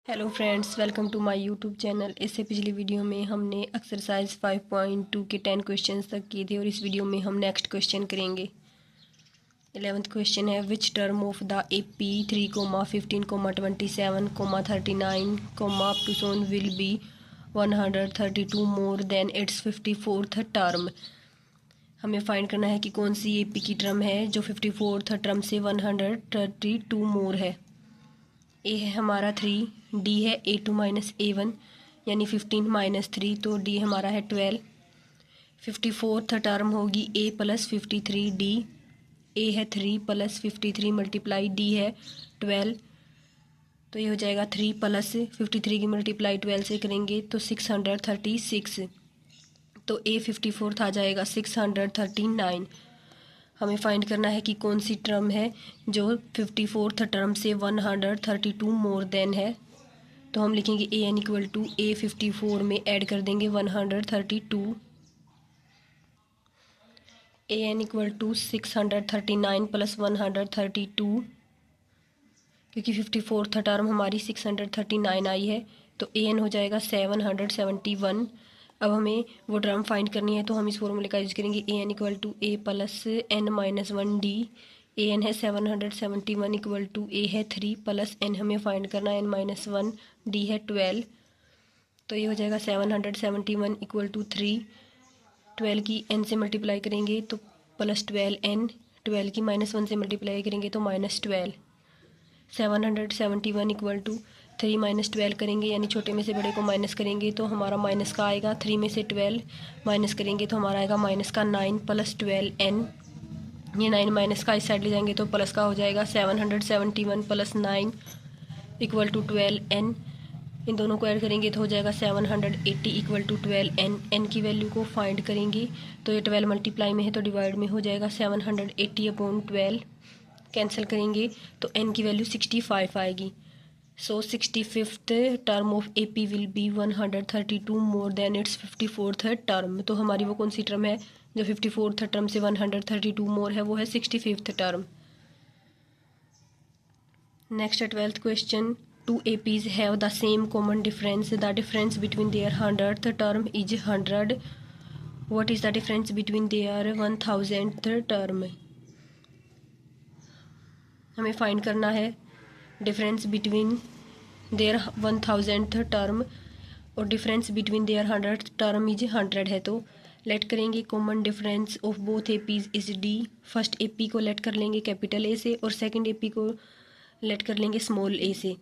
Hello friends, welcome to my YouTube channel. इससे पिछली video में हमने एक्सरसाइज 5.2 के 10 क्वेश्चंस तक किए थे और इस वीडियो में हम नेक्स्ट क्वेश्चन करेंगे। 11th क्वेश्चन है, which term of the AP 3,15,27,39, up to so on will be 132 more than it's 54th term. हमें फाइंड करना है कि कौन सी AP की टर्म है जो 54th टर्म से 132 मोर है। ए है हमारा 3, डी है A2 माइनस A1 यानी 15 माइनस 3, तो डी हमारा है 12। 54th टर्म होगी A प्लस 53 डी। ए है 3 प्लस 53 मल्टीप्लाई डी है 12, तो ये हो जाएगा 3 प्लस 53 की मल्टीप्लाई 12 से करेंगे तो 636। तो A 54th आ जाएगा 639। हमें फाइंड करना है कि कौन सी टर्म है जो 54th टर्म से 132 मोर देन है। तो हम लिखेंगे ए एन इक्वल टू A 54 में ऐड कर देंगे 132। ए एन इक्वल टू 639 प्लस 132, क्योंकि 54th टर्म हमारी 639 आई है तो ए एन हो जाएगा 771। अब हमें वो टर्म फाइंड करनी है तो हम इस फॉर्मूले का यूज करेंगे A N equal to A plus N minus 1 D. A N है 771 इक्वल टू ए है 3 प्लस एन हमें फाइंड करना है n-1, डी है 12, तो ये हो जाएगा 771 इक्वल टू 3। 12 की n से मल्टीप्लाई करेंगे तो प्लस 12n, 12 की -1 से मल्टीप्लाई करेंगे तो -12। 771 इक्वल टू 3 माइनस 12 करेंगे यानी छोटे में से बड़े को माइनस करेंगे तो हमारा माइनस का आएगा। 3 में से 12 माइनस करेंगे तो हमारा आएगा माइनस का 9 प्लस 12n। ये 9 माइनस का इस साइड ले जाएंगे तो प्लस का हो जाएगा। 771 प्लस 9 इक्वल टू 12n। इन दोनों को ऐड करेंगे तो हो जाएगा 780 इक्वल टू 12n। n की वैल्यू को फाइंड करेंगे तो ये 12 मल्टीप्लाई में है तो डिवाइड में हो जाएगा 780/12। कैंसिल करेंगे तो n की वैल्यू 65 आएगी। सो 65th term of AP will be 132 more than it's 54th term. तो हमारी वो कौन सी टर्म है जो 54th टर्म से 132 मोर है, वो है 65th term. Next 12th question, two APs have the same common difference. The difference between their 100th term is 100. What is the difference between their 1000th term? हमें फाइंड करना है difference between their 1000th term और difference between their 100th term is 100 है। तो let करेंगे common difference of both APs is D. First AP को let कर लेंगे कैपिटल ए से और सेकंड एपी को लेट कर लेंगे स्मॉल ए से।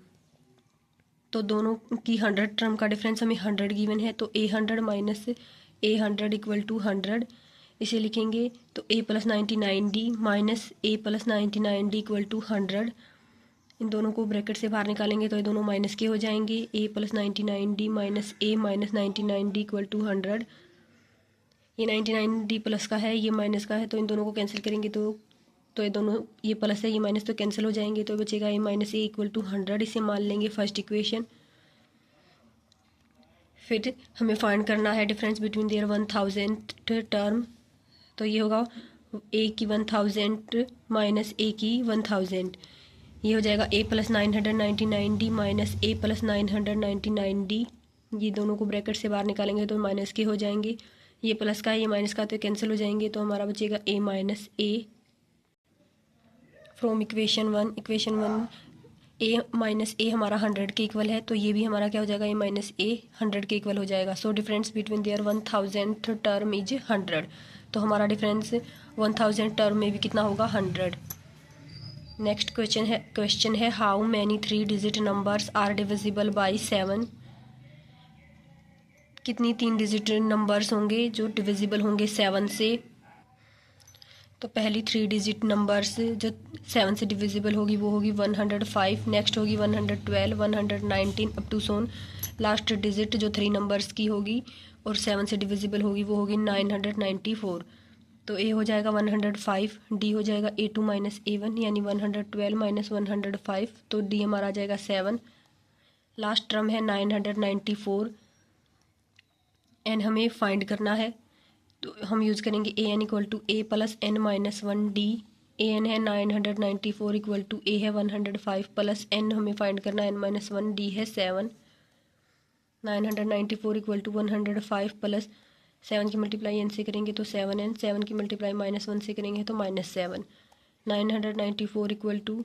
तो दोनों की 100 टर्म का डिफरेंस हमें 100 गिवन है तो A100 minus A100 equal to 100 इसे लिखेंगे तो A plus 99D minus A plus 99D equal to 100। इन दोनों को ब्रैकेट से बाहर निकालेंगे तो ये दोनों माइनस के हो जाएंगे। A plus 99D minus A minus 99D equal to 100। ये 99D प्लस का है, ये माइनस का है, तो इन दोनों को कैंसिल करेंगे तो ये दोनों, ये प्लस है ये माइनस तो कैंसिल हो जाएंगे तो बचेगा A minus A equal to 100। इसे मान लेंगे फर्स्ट इक्वेशन। फिर हमें फाइंड करना है difference between their 1000th term. तो ये होगा A की 1000 माइनस A की 1000। ये हो जाएगा A plus 999D minus A plus 999D। ये दोनों को ब्रैकेट से बाहर निकालेंगे तो माइनस के हो जाएंगे। ये प्लस का है ये माइनस का तो कैंसिल हो जाएंगे तो हमारा बचेगा A minus A from equation 1। Equation 1 A minus A हमारा 100 के इक्वल है तो ये भी हमारा क्या हो जाएगा A माइनस A 100 के इक्वल हो जाएगा। So difference between their 1000th term is 100। तो हमारा डिफरेंस 1000 टर्म में भी कितना होगा 100। नेक्स्ट क्वेश्चन है how many 3 digit numbers are divisible by 7। कितनी 3 डिजिट नंबर्स होंगे जो डिविजिबल होंगे 7 से। तो पहली 3 डिजिट नंबर्स जो 7 से डिविजिबल होगी वो होगी 105, नेक्स्ट होगी 112, 119 up to so on. Last digit जो 3 नंबर्स की होगी और 7 से डिविजिबल होगी वो होगी 994। तो ए हो जाएगा 105, डी हो जाएगा A2 माइनस A1 यानी 112 माइनस 105, तो डी हमारा आ जाएगा 7। लास्ट टर्म है 994। एन हमें फाइंड करना है तो हम यूज़ करेंगे A n equal to A plus N minus 1 D। A N है 994 इक्वल टू ए है 105 प्लस एन हमें फाइंड करना है n-1 डी है 7। 994 इक्वल टू 105 प्लस 7 की मल्टीप्लाई एन से करेंगे तो 7n, 7 की मल्टीप्लाई -1 से करेंगे तो -7। 994 इक्वल टू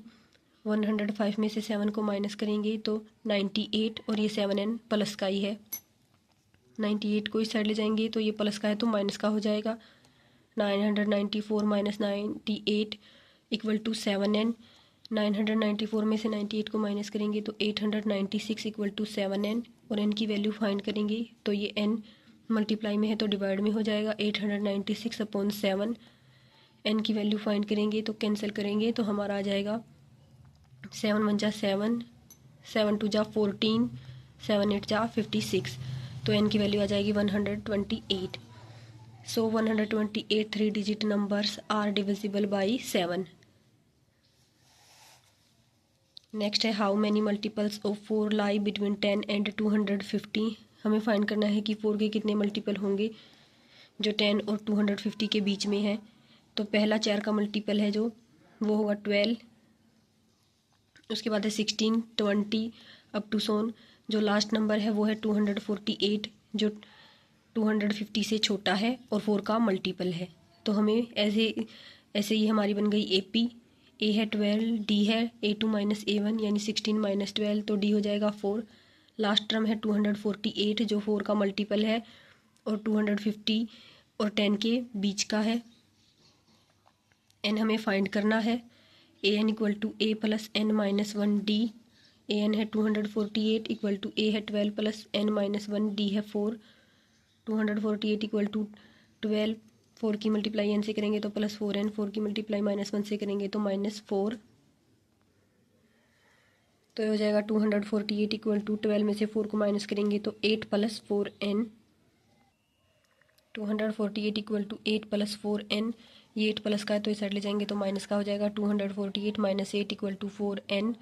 105 में से 7 को माइनस करेंगे तो 98 और ये 7n प्लस का ही है। 98 को इस साइड ले जाएंगे तो ये प्लस का है तो माइनस का हो जाएगा। 994 माइनस 98 इक्वल टू 7n। 994 में से 98 को माइनस करेंगे तो 896 इक्वल टू 7n और n की वैल्यू फाइंड करेंगे तो ये n मल्टीप्लाई में है तो डिवाइड में हो जाएगा 896 अपॉन 7। n की वैल्यू फाइंड करेंगे तो कैंसिल करेंगे तो हमारा आ जाएगा 7 1 जा 7, 7 2 जा 14, 7 8 जा 56। तो n की वैल्यू आ जाएगी 128। So 128 3-digit numbers are divisible by 7. Next है how many multiples of 4 lie between 10 and 250। हमें फाइंड करना है कि 4 के कितने मल्टीपल होंगे जो 10 और 250 के बीच में है। तो पहला 4 का मल्टीपल है जो वो होगा 12, उसके बाद है 16, 20 अप टू सोन। जो लास्ट नंबर है वो है 248 जो 250 से छोटा है और 4 का मल्टीपल है। तो हमें ऐसे ही हमारी बन गई ए पी। ए है 12, डी है A2 माइनस A1 यानी 16 माइनस 12 तो डी हो जाएगा 4। लास्ट टर्म है 248 जो 4 का मल्टीपल है और 250 और 10 के बीच का है। एन हमें फाइंड करना है। A N equal to A plus N minus 1 D. A N है 248 इक्वल टू ए है 12 प्लस एन माइनस 1 डी है 4। 248 इक्वल टू 12, 4 की मल्टीप्लाई एन से करेंगे तो +4n, 4 की मल्टीप्लाई -1 से करेंगे तो -4। तो ये हो जाएगा 248 इक्वल टू 12 में से 4 को माइनस करेंगे तो 8 + 4n। 248 equal to 8 + 4n। ये 8 प्लस का है तो इस साइड ले जाएंगे तो माइनस का हो जाएगा। 248 - 8 इक्वल टू 4n।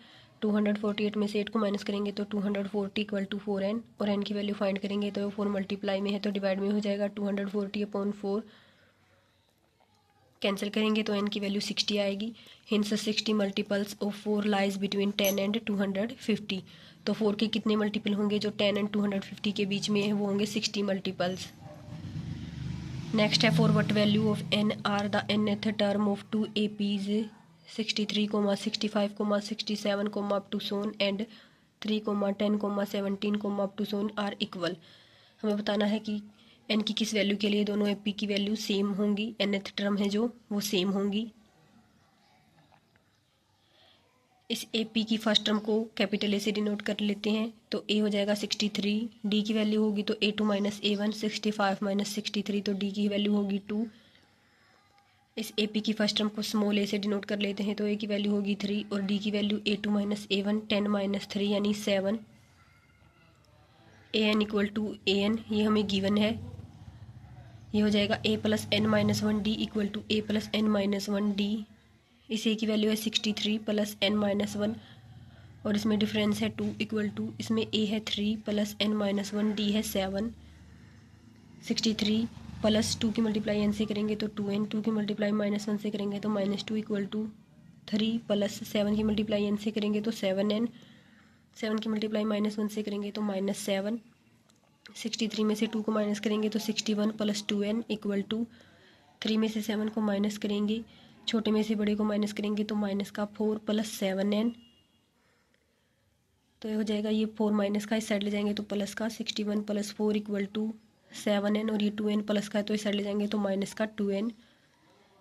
248 में से 8 को माइनस करेंगे तो 240 इक्वल टू 4n और n की वैल्यू फाइंड करेंगे तो 4 मल्टीप्लाई में है तो डिवाइड में हो जाएगा। 240 अपॉन 4 कैंसिल करेंगे तो n की वैल्यू 60 आएगी। Hints 60 multiples of 4 lies between 10 and 250। तो 4 के कितने मल्टीपल होंगे जो 10 एंड 250 के बीच में है वो होंगे 60 मल्टीपल्स। नेक्स्ट है for what value of n are the nth term of 2 APs 63, 65, 67, up to so on and 3, 10, 17, up to so on are equal. हमें बताना है कि n की किस वैल्यू के लिए दोनों AP की वैल्यू सेम होंगी। nth टर्म है जो वो सेम होंगी। इस AP की फर्स्ट टर्म को कैपिटल A से डिनोट कर लेते हैं तो A हो जाएगा 63, D की वैल्यू होगी तो A2 - A1, 65 - 63 तो D की वैल्यू होगी 2। इस AP की फर्स्ट टर्म को स्मॉल a से डिनोट कर लेते हैं तो A की वैल्यू होगी 3 और D की वैल्यू A2 - A1, 10 - 3 यानी 7। AN इक्वल टू AN ये हमें गिवन है। ये हो जाएगा A + n - 1 D equal to A + n - 1 D। इस A की वैल्यू है 63 + n - 1 और इसमें डिफरेंस है 2 इक्वल टू इसमें A है 3 + n - 1 D है 7। 63 + 2 की मल्टीप्लाई n से करेंगे तो 2n, 2 की मल्टीप्लाई -1 से करेंगे तो -2 इक्वल टू 3 + 7 की मल्टीप्लाई n से करेंगे तो 7n, 7 की मल्टीप्लाई -1 से करेंगे तो -7। 63 में से 2 को माइनस करेंगे तो 61 + 2n इक्वल टू 3 में से 7 को माइनस करेंगे, छोटे में से बड़े को माइनस करेंगे तो -4 + 7n। तो ये हो जाएगा ये 4 माइनस का इस साइड ले जाएंगे तो प्लस का 61 + 4 इक्वल टू 7n और ये 2n प्लस का है तो इस साइड ले जाएंगे तो माइनस का 2n।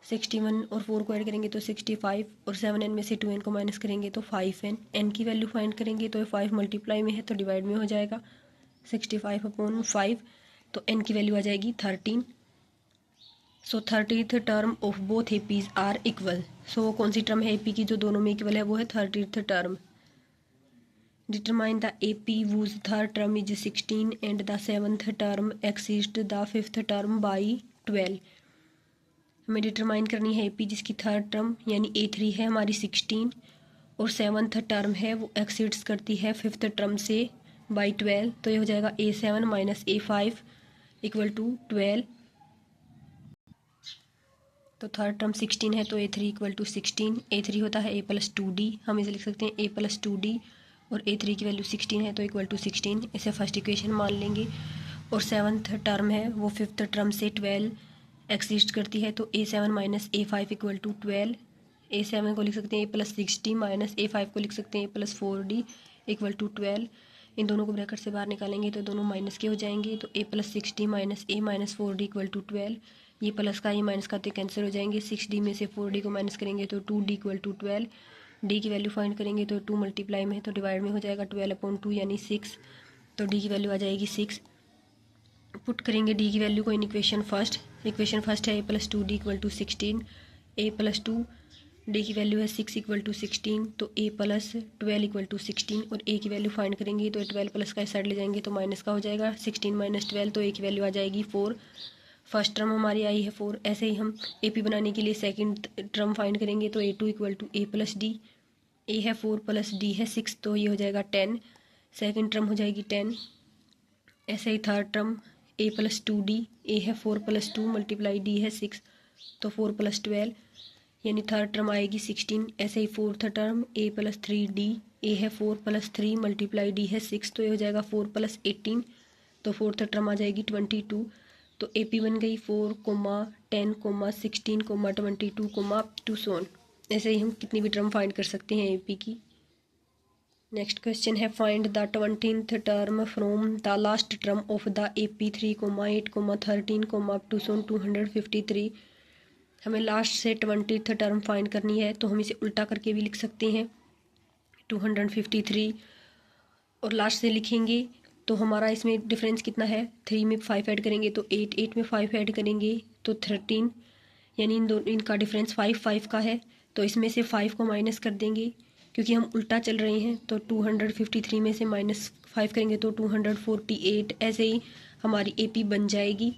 61 और 4 को ऐड करेंगे तो 65 और 7n में से 2n को माइनस करेंगे तो 5n। n की वैल्यू फाइंड करेंगे तो ये 5 मल्टीप्लाई में है तो डिवाइड में हो जाएगा 65 अपॉन 5 तो n की वैल्यू आ जाएगी 13। So 30th term of both APs are equal. So कौन सी टर्म है AP की जो दोनों में इक्वल है वो है 30th term. Determine the AP whose third term is 16 and the 7th term exceeds the 5th term by 12। हमें डिटरमाइन करनी है AP जिसकी थर्ड टर्म यानी A3 है हमारी 16 और 7th टर्म है वो एक्सीड्स करती है 5th टर्म से बाई 12। तो ये हो जाएगा A7 - A5 इक्वल टू 12। तो थर्ड टर्म 16 है तो A3 इक्वल टू 16, A3 होता है A+2D, हम इसे लिख सकते हैं A+2D, और A3 की वैल्यू 16 है तो इक्वल टू 16, इसे फर्स्ट इक्वेशन मान लेंगे। और सेवन्थ टर्म है वो फिफ्थ टर्म से 12 एक्सिस्ट करती है, तो A7 minus A5 equal to 12, A7 को लिख सकते हैं A+60 माइनस A5 को लिख सकते हैं A+4D इक्वल टू 12। इन दोनों को ब्रैकेट से बाहर निकालेंगे तो दोनों माइनस के हो जाएंगे, तो A+60 minus A-4D equal to 12, ये प्लस का ये माइनस का तो कैंसिल हो जाएंगे। 6D में से 4D को माइनस करेंगे तो 2D इक्वल टू 12, D की वैल्यू फाइंड करेंगे तो 2 मल्टीप्लाई में है तो डिवाइड में हो जाएगा 12/2 यानी 6, तो D की वैल्यू आ जाएगी 6। पुट करेंगे D की वैल्यू को इन इक्वेशन फर्स्ट है A+2D equal to 16, A+2 D की वैल्यू है 6 इक्वल टू 16, तो A+12 इक्वल टू 16, और A की वैल्यू फाइंड करेंगे तो 12 प्लस का इस साइड ले जाएंगे तो माइनस का हो जाएगा, 16 माइनस 12, तो A की वैल्यू आ जाएगी 4। फर्स्ट टर्म हमारी आई है 4। ऐसे ही हम AP बनाने के लिए सेकंड टर्म फाइंड करेंगे तो A2 equal to A+D, A है 4 प्लस D है 6, तो ये हो जाएगा 10, सेकंड टर्म हो जाएगी 10। ऐसे ही थर्ड टर्म A+2D, A है 4 प्लस 2 मल्टीप्लाई D है 6, तो 4 प्लस 12 यानी थर्ड टर्म आएगी 16। ऐसे ही फोर्थ टर्म A+3D, A है 4 प्लस 3 मल्टीप्लाई D है 6, तो ये हो जाएगा 4 प्लस 18, तो फोर्थ टर्म आ जाएगी 22। तो AP बन गई 4, 10, 16, 22, टू सोन। ऐसे ही हम कितनी भी टर्म फाइंड कर सकते हैं AP की। नेक्स्ट क्वेश्चन है find the 20th term from the last term of the AP 3, 8, 13, up to सोन 253। हमें लास्ट से 20th टर्म फाइंड करनी है, तो हम इसे उल्टा करके भी लिख सकते हैं 253, और लास्ट से लिखेंगे तो हमारा इसमें डिफरेंस कितना है, 3 में 5 ऐड करेंगे तो 8, 8 में 5 ऐड करेंगे तो 13, यानी इनका डिफरेंस 5 का है। तो इसमें से 5 को माइनस कर देंगे क्योंकि हम उल्टा चल रहे हैं, तो 253 में से -5 करेंगे तो 248। ऐसे ही हमारी AP बन जाएगी,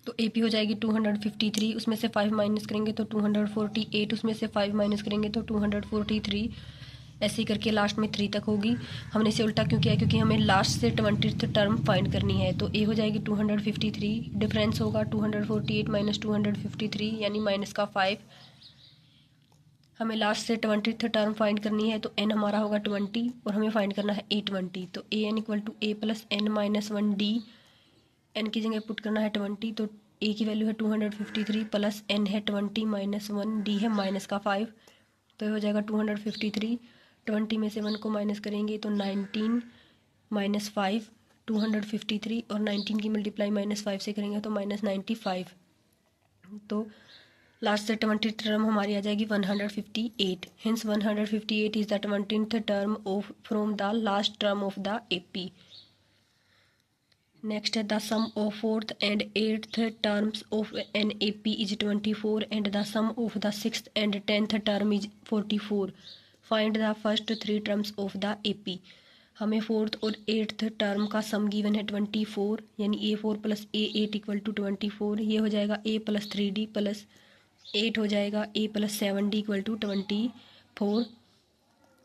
तो AP हो जाएगी 253, उसमें से 5 माइनस करेंगे तो 248, उसमें से 5 माइनस करेंगे तो 243, ऐसे ही करके लास्ट में 3 तक होगी। हमने इसे उल्टा क्यों किया, क्योंकि हमें लास्ट से 20th टर्म फाइंड करनी है। तो A हो जाएगी 253, डिफरेंस होगा 248 माइनस 253 यानी माइनस का 5। हमें लास्ट से 20th टर्म फाइंड करनी है, तो n हमारा होगा 20 और हमें फाइंड करना है A20, तो AN equal to A+n-1D, n की जगह पुट करना है 20, तो A की वैल्यू है 253 प्लस n है 20 माइनस 1, D है माइनस का 5, तो ये हो जाएगा 253। 20 में से 1 को माइनस करेंगे तो 19 माइनस 5, 253, और 19 की मल्टीप्लाई -5 से करेंगे तो -95। तो लास्ट से 20th टर्म हमारी आ जाएगी 158, hence 158 is the 20th term of from the last term of the AP। Next है the sum of 4th and 8th terms of an AP is 24 and the sum of the 6th and 10th term is 44। Find the first 3 terms of the AP। हमें 4th और 8th term का सम given है 24, यानी A4 plus A8 equal to 24, ये हो जाएगा A+3D plus 8 हो जाएगा A+7D इक्वल टू 24,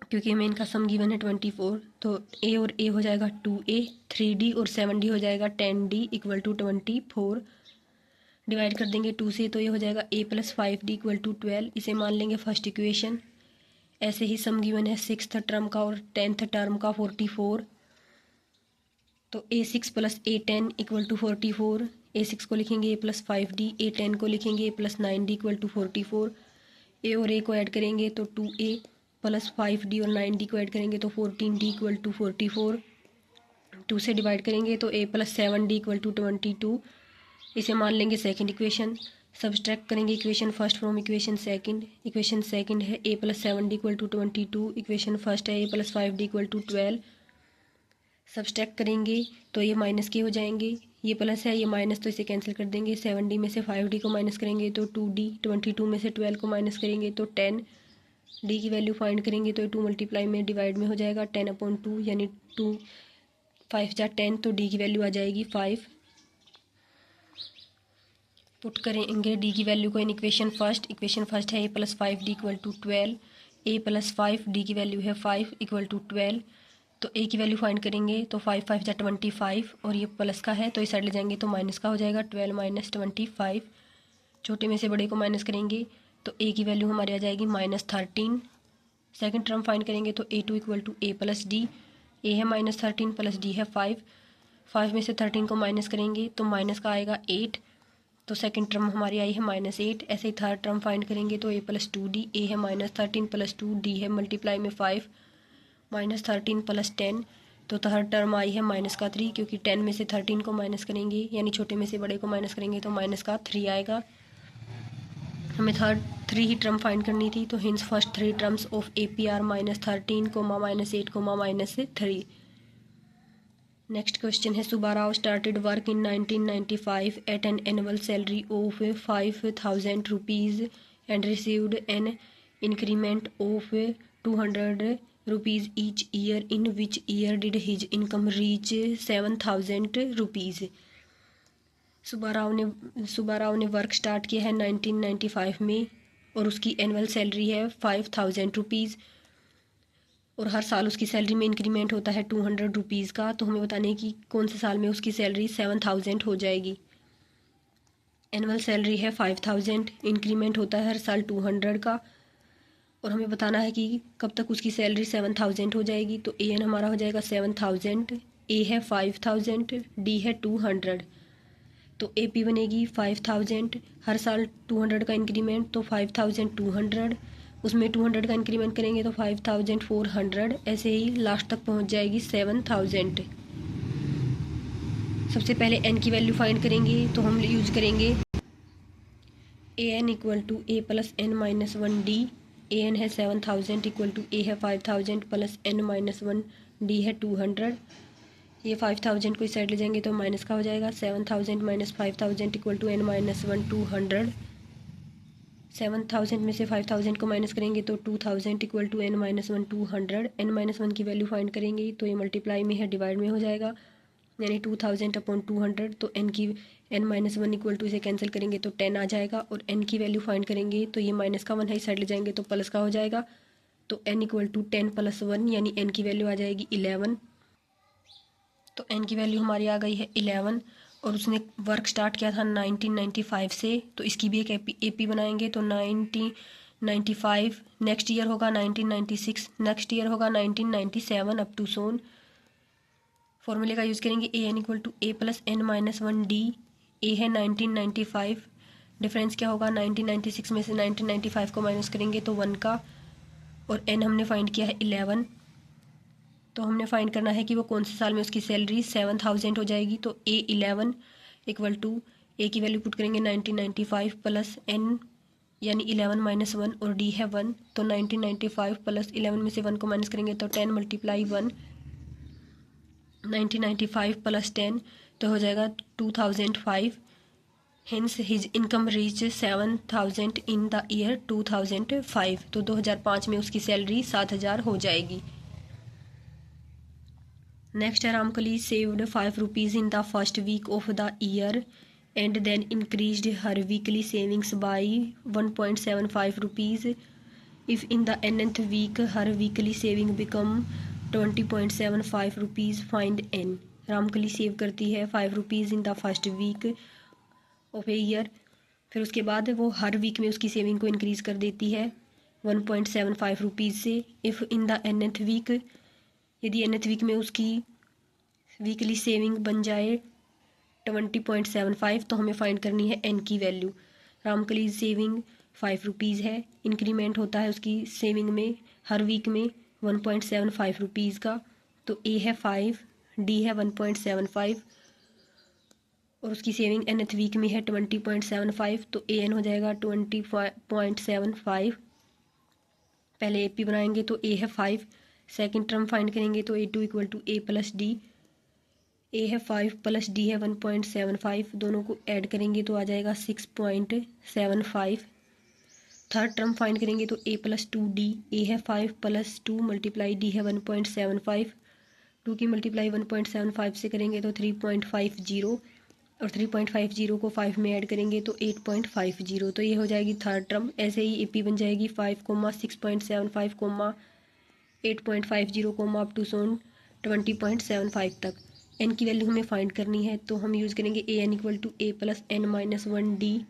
क्योंकि हमें इनका सम गिवन है 24, तो A और A हो जाएगा 2A, 3D और 7D हो जाएगा 10D इक्वल टू 24। डिवाइड कर देंगे 2 से, तो ये हो जाएगा A+5D इक्वल टू 12, इसे मान लेंगे फर्स्ट इक्वेशन। ऐसे ही सम गिवन है 6th टर्म का और 10th टर्म का 44, तो A6 plus A10 equal to 44, A6 को लिखेंगे A+5D, A10 को लिखेंगे A+9D इक्वल टू 44। A और A को ऐड करेंगे तो 2A प्लस 5D और 9D को ऐड करेंगे तो 14D इक्वल टू 44। 2 से डिवाइड करेंगे तो A+7D इक्वल टू 22, इसे मान लेंगे सेकंड इक्वेशन। सब्सट्रैक्ट करेंगे equation first from equation second. Equation second है A+7D equal to 22, equation first है A+5D इक्वल टू 12। सब्सट्रैक्ट करेंगे तो ये माइनस के हो जाएंगे, ये प्लस है ये माइनस, तो इसे कैंसिल कर देंगे। 7D में से 5D को माइनस करेंगे तो 2D, 22 में से 12 को माइनस करेंगे तो 10, D की वैल्यू फाइंड करेंगे तो 2 मल्टीप्लाई में डिवाइड में हो जाएगा 10/2, यानी 2 5 जा 10, तो D की वैल्यू आ जाएगी 5। पुट करेंगे D की वैल्यू को इन इक्वेशन फर्स्ट है A+5D इक्वल टू 12, A+5D की वैल्यू है 5 इक्वल टू 12, तो A की वैल्यू फाइंड करेंगे तो 5 5 जा 25, और ये प्लस का है तो इस साइड ले जाएंगे तो माइनस का हो जाएगा 12 माइनस 25। छोटे में से बड़े को माइनस करेंगे तो ए की वैल्यू हमारी आ जाएगी -13। सेकंड टर्म फाइंड करेंगे तो a2 equal to a plus D. A है -13 प्लस डी है 5। 5 में से 13 को माइनस करेंगे तो माइनस का आएगा 8, तो सेकंड टर्म हमारी आई है -8। ऐसे ही थर्ड टर्म फाइंड करेंगे तो a प्लस 2d। ए है -13 प्लस 2, डी है मल्टीप्लाई में 5, -13 प्लस 10, तो थर्ड टर्म आई है -3, क्योंकि 10 में से 13 को माइनस करेंगे यानी छोटे में से बड़े को माइनस करेंगे तो -3 आएगा। हमें थर्ड 3 ही टर्म फाइंड करनी थी, तो hence first 3 terms of A P are -13, -8, -3। Next question है, Subbarao started work in 1995 at an annual salary of 5,000 rupees and received an increment of 200 rupees each year. In which year did his income reach 7,000 rupees. Subbarao ने work start किया है 1995 में और उसकी annual salary है 5,000 rupees और हर साल उसकी सैलरी में इंक्रीमेंट होता है 200 रुपीज़ का। तो हमें बताने कि कौन से साल में उसकी सैलरी 7,000 हो जाएगी। एनुअल सैलरी है 5,000, इंक्रीमेंट होता है हर साल 200 का, और हमें बताना है कि कब तक उसकी सैलरी 7,000 हो जाएगी। तो ए एन हमारा हो जाएगा 7,000, ए है 5,000, डी है 200, तो ए पी बनेगी 5,000, हर साल 200 का इंक्रीमेंट, तो 5,200, उसमें 200 का इंक्रीमेंट करेंगे तो 5,400, ऐसे ही लास्ट तक पहुंच जाएगी 7,000। सबसे पहले एन की वैल्यू फाइंड करेंगे तो हम यूज करेंगे A N equal to A plus N minus 1 D. A N है 7,000 इक्वल टू ए है 5,000 प्लस एन माइनस 1 डी है 200। ये 5,000 को इस साइड ले जाएंगे तो माइनस का हो जाएगा। 7,000 minus 5,000 equal to n minus 1 200। 7,000 में से 5,000 को माइनस करेंगे तो 2,000 equal to n minus 1 200। N minus 1 की वैल्यू फाइंड करेंगे तो ये मल्टीप्लाई में है डिवाइड में हो जाएगा, यानी 2,000 अपॉन 200। तो एन माइनस 1 इक्वल टू इसे कैंसिल करेंगे तो 10 आ जाएगा, और एन की वैल्यू फाइंड करेंगे तो ये माइनस का 1 है, इस साइड ले जाएंगे तो प्लस का हो जाएगा। तो एन इक्वल टू 10 प्लस 1, यानी एन की वैल्यू आ जाएगी 11। तो एन की वैल्यू हमारी आ गई है 11, और उसने वर्क स्टार्ट किया था 1995 से, तो इसकी भी एक एपी बनाएंगे। तो 1995 नेक्स्ट ईयर होगा 1996, नेक्स्ट ईयर होगा 1997 अप टू सोन। फॉर्मूले का यूज़ करेंगे A N equal to A plus N minus 1 D. A है 1995, डिफरेंस क्या होगा 1996 में से 1995 को माइनस करेंगे तो 1 का, और एन हमने फाइंड किया है 11। तो हमने फाइंड करना है कि वो कौन से साल में उसकी सैलरी 7,000 हो जाएगी। तो ए 11 इक्वल टू ए की वैल्यू पुट करेंगे 1995 प्लस एन यानी 11 माइनस 1, और डी है 1, तो 1995 प्लस 11 में से 1 को माइनस करेंगे तो 10 मल्टीप्लाई 1, 1995 प्लस 10 तो हो जाएगा 2005। Hints his income reach 7,000 in the year 2005। तो 2005 में उसकी सैलरी 7,000 हो जाएगी। नेक्स्ट है, Ramkali saved 5 rupees in the first week of the year and then increased her weekly savings by 1.75 rupees. If in the nth week her weekly saving become 20.75 rupees, find n. Ramkali save करती है 5 rupees in the first week of a year, फिर उसके बाद वो हर week में उसकी saving को increase कर देती है 1.75 रुपीज़ से। If in the nth week, यदि nth वीक में उसकी वीकली सेविंग बन जाए 20.75, तो हमें फाइंड करनी है एन की वैल्यू। रामकली सेविंग 5 रुपीज़ है, इंक्रीमेंट होता है उसकी सेविंग में हर वीक में 1.75 रुपीज़ का। तो ए है 5, डी है 1.75, और उसकी सेविंग nth वीक में है 20.75, तो ए एन हो जाएगा 20.75। पहले ए पी बनाएंगे तो ए है 5, सेकंड टर्म फाइंड करेंगे तो A2 equal to A plus D. A है 5 प्लस डी है 1.75, दोनों को ऐड करेंगे तो आ जाएगा 6.75। थर्ड टर्म फाइंड करेंगे तो ए प्लस 2 डी। ए है 5 प्लस 2 मल्टीप्लाई डी है 1.75, 2 की मल्टीप्लाई 1.75 से करेंगे तो 3.50, और 3.50 को 5 में ऐड करेंगे तो 8.50, तो ये हो जाएगी थर्ड टर्म। ऐसे ही ए पी बन जाएगी 5, 6.75, 8.50 अप टू सोन 20.75 तक। एन की वैल्यू हमें फाइंड करनी है, तो हम यूज़ करेंगे A N equal to A plus N minus 1 D.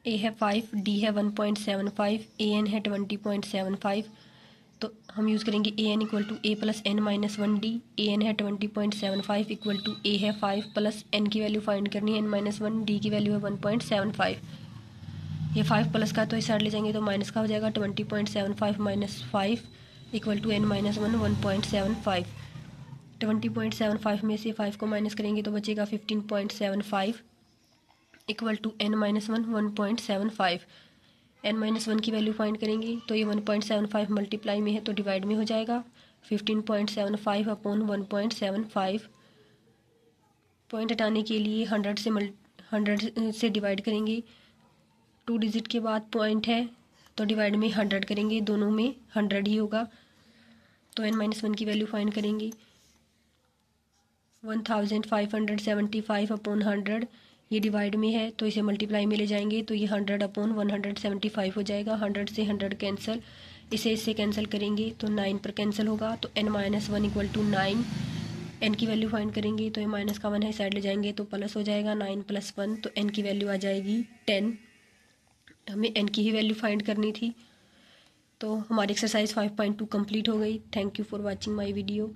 A है 5, डी है 1.75, ए एन है 20.75। तो हम यूज़ करेंगे A N equal to A plus N minus 1 D. A N है 20.75 इक्वल टू ए है 5 प्लस एन की वैल्यू फाइंड करनी है n-1, डी की वैल्यू है 1.75। ये 5 प्लस का तो इस साइड ले जाएंगे तो माइनस का हो जाएगा। 20.75 माइनस 5 इक्वल टू n-1 1.75। 20.75 में से 5 को माइनस करेंगे तो बचेगा 15.75 इक्वल टू n-1 1.75। n-1 की वैल्यू फाइंड करेंगे तो ये 1.75 मल्टीप्लाई में है तो डिवाइड में हो जाएगा। 15.75 अपॉन 1.75। पॉइंट हटाने के लिए 100 से डिवाइड करेंगे। 2 डिजिट के बाद पॉइंट है तो डिवाइड में 100 करेंगे, दोनों में 100 ही होगा। तो n-1 की वैल्यू फाइंड करेंगे 1575 अपॉन 100। ये डिवाइड में है तो इसे मल्टीप्लाई में ले जाएंगे तो ये 100 अपॉन 175 हो जाएगा। 100 से 100 कैंसिल, इसे इससे कैंसिल करेंगे तो 9 पर कैंसिल होगा। तो n-1 इक्वल टू 9। n की वैल्यू फाइंड करेंगे तो ये माइनस का 1 है, साइड ले जाएंगे तो प्लस हो जाएगा। 9 + 1 तो n की वैल्यू आ जाएगी 10। हमें n की ही वैल्यू फाइंड करनी थी। तो हमारी एक्सरसाइज 5.2 कंप्लीट हो गई। Thank you for watching my video.